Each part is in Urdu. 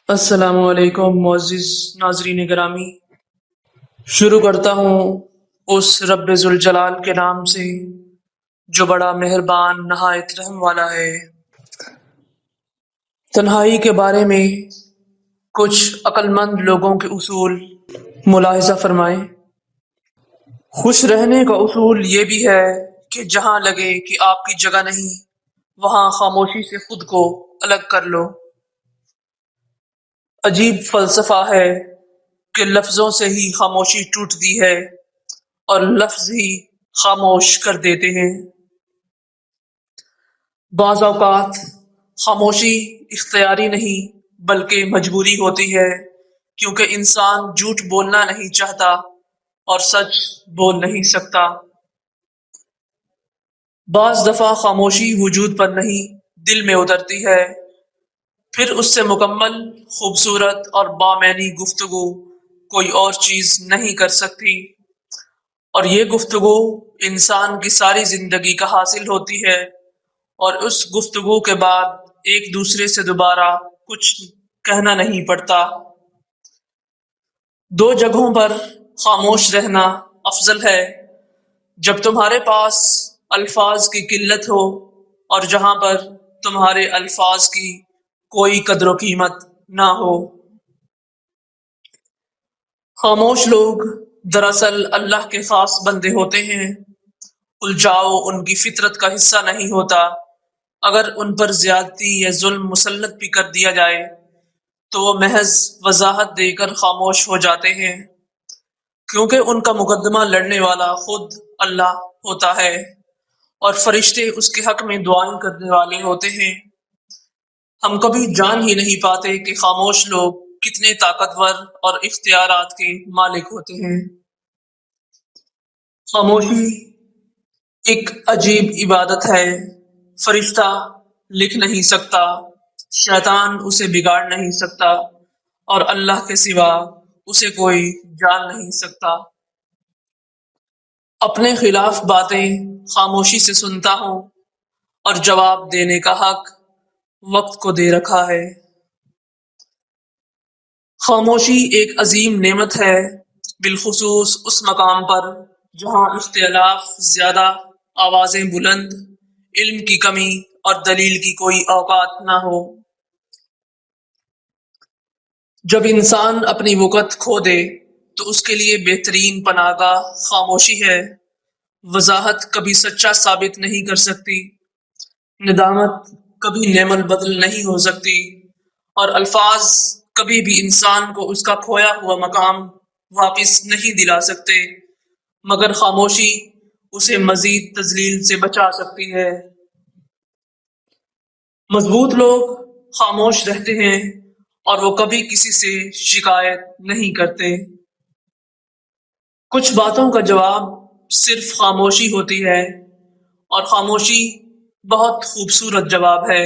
السلام علیکم معزز ناظرین گرامی، شروع کرتا ہوں اس رب ذوالجلال کے نام سے جو بڑا مہربان نہایت رحم والا ہے۔ تنہائی کے بارے میں کچھ عقل مند لوگوں کے اصول ملاحظہ فرمائیں۔ خوش رہنے کا اصول یہ بھی ہے کہ جہاں لگے کہ آپ کی جگہ نہیں وہاں خاموشی سے خود کو الگ کر لو۔ عجیب فلسفہ ہے کہ لفظوں سے ہی خاموشی ٹوٹتی ہے اور لفظ ہی خاموش کر دیتے ہیں۔ بعض اوقات خاموشی اختیاری نہیں بلکہ مجبوری ہوتی ہے، کیونکہ انسان جھوٹ بولنا نہیں چاہتا اور سچ بول نہیں سکتا۔ بعض دفعہ خاموشی وجود پر نہیں دل میں اترتی ہے، پھر اس سے مکمل خوبصورت اور بامعنی گفتگو کوئی اور چیز نہیں کر سکتی، اور یہ گفتگو انسان کی ساری زندگی کا حاصل ہوتی ہے، اور اس گفتگو کے بعد ایک دوسرے سے دوبارہ کچھ کہنا نہیں پڑتا۔ دو جگہوں پر خاموش رہنا افضل ہے: جب تمہارے پاس الفاظ کی قلت ہو اور جہاں پر تمہارے الفاظ کی کوئی قدر و قیمت نہ ہو۔ خاموش لوگ دراصل اللہ کے خاص بندے ہوتے ہیں۔ الجھاؤ ان کی فطرت کا حصہ نہیں ہوتا۔ اگر ان پر زیادتی یا ظلم مسلط بھی کر دیا جائے تو وہ محض وضاحت دے کر خاموش ہو جاتے ہیں، کیونکہ ان کا مقدمہ لڑنے والا خود اللہ ہوتا ہے اور فرشتے اس کے حق میں دعائیں کرنے والے ہوتے ہیں۔ ہم کبھی جان ہی نہیں پاتے کہ خاموش لوگ کتنے طاقتور اور اختیارات کے مالک ہوتے ہیں۔ خاموشی ایک عجیب عبادت ہے۔ فرشتہ لکھ نہیں سکتا، شیطان اسے بگاڑ نہیں سکتا، اور اللہ کے سوا اسے کوئی جان نہیں سکتا۔ اپنے خلاف باتیں خاموشی سے سنتا ہوں اور جواب دینے کا حق وقت کو دے رکھا ہے۔ خاموشی ایک عظیم نعمت ہے، بالخصوص اس مقام پر جہاں اختلاف زیادہ، آوازیں بلند، علم کی کمی اور دلیل کی کوئی اوقات نہ ہو۔ جب انسان اپنی وقت کھو دے تو اس کے لیے بہترین پناہ گاہ خاموشی ہے۔ وضاحت کبھی سچا ثابت نہیں کر سکتی، ندامت کبھی نعم البدل نہیں ہو سکتی، اور الفاظ کبھی بھی انسان کو اس کا کھویا ہوا مقام واپس نہیں دلا سکتے، مگر خاموشی اسے مزید تذلیل سے بچا سکتی ہے۔ مضبوط لوگ خاموش رہتے ہیں اور وہ کبھی کسی سے شکایت نہیں کرتے۔ کچھ باتوں کا جواب صرف خاموشی ہوتی ہے، اور خاموشی بہت خوبصورت جواب ہے۔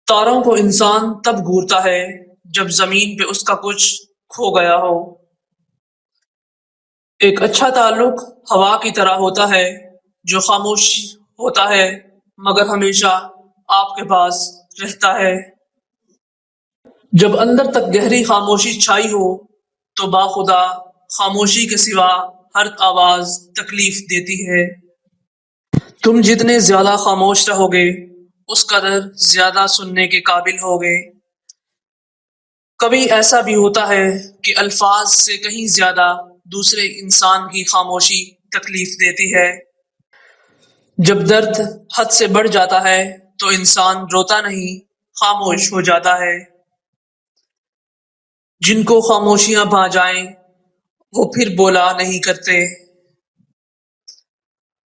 تاروں کو انسان تب گھورتا ہے جب زمین پہ اس کا کچھ کھو گیا ہو۔ ایک اچھا تعلق ہوا کی طرح ہوتا ہے جو خاموش ہوتا ہے مگر ہمیشہ آپ کے پاس رہتا ہے۔ جب اندر تک گہری خاموشی چھائی ہو تو باخدا خاموشی کے سوا ہر آواز تکلیف دیتی ہے۔ تم جتنے زیادہ خاموش رہو گے اس قدر زیادہ سننے کے قابل ہوگے۔ کبھی ایسا بھی ہوتا ہے کہ الفاظ سے کہیں زیادہ دوسرے انسان کی خاموشی تکلیف دیتی ہے۔ جب درد حد سے بڑھ جاتا ہے تو انسان روتا نہیں، خاموش ہو جاتا ہے۔ جن کو خاموشیاں بھا جائیں وہ پھر بولا نہیں کرتے۔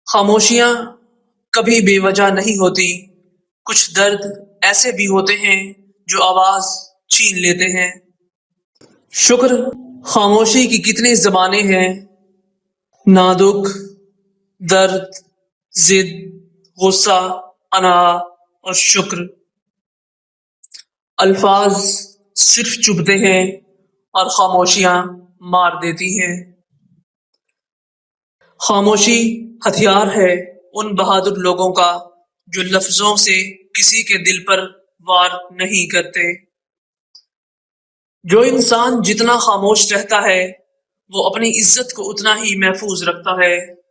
خاموشیاں کبھی بے وجہ نہیں ہوتی، کچھ درد ایسے بھی ہوتے ہیں جو آواز چھین لیتے ہیں۔ شکر خاموشی کی کتنی زبانیں ہیں: نادک، درد، ضد، غصہ، انا اور شکر۔ الفاظ صرف چبھتے ہیں اور خاموشیاں مار دیتی ہیں۔ خاموشی ہتھیار ہے ان بہادر لوگوں کا جو لفظوں سے کسی کے دل پر وار نہیں کرتے۔ جو انسان جتنا خاموش رہتا ہے وہ اپنی عزت کو اتنا ہی محفوظ رکھتا ہے۔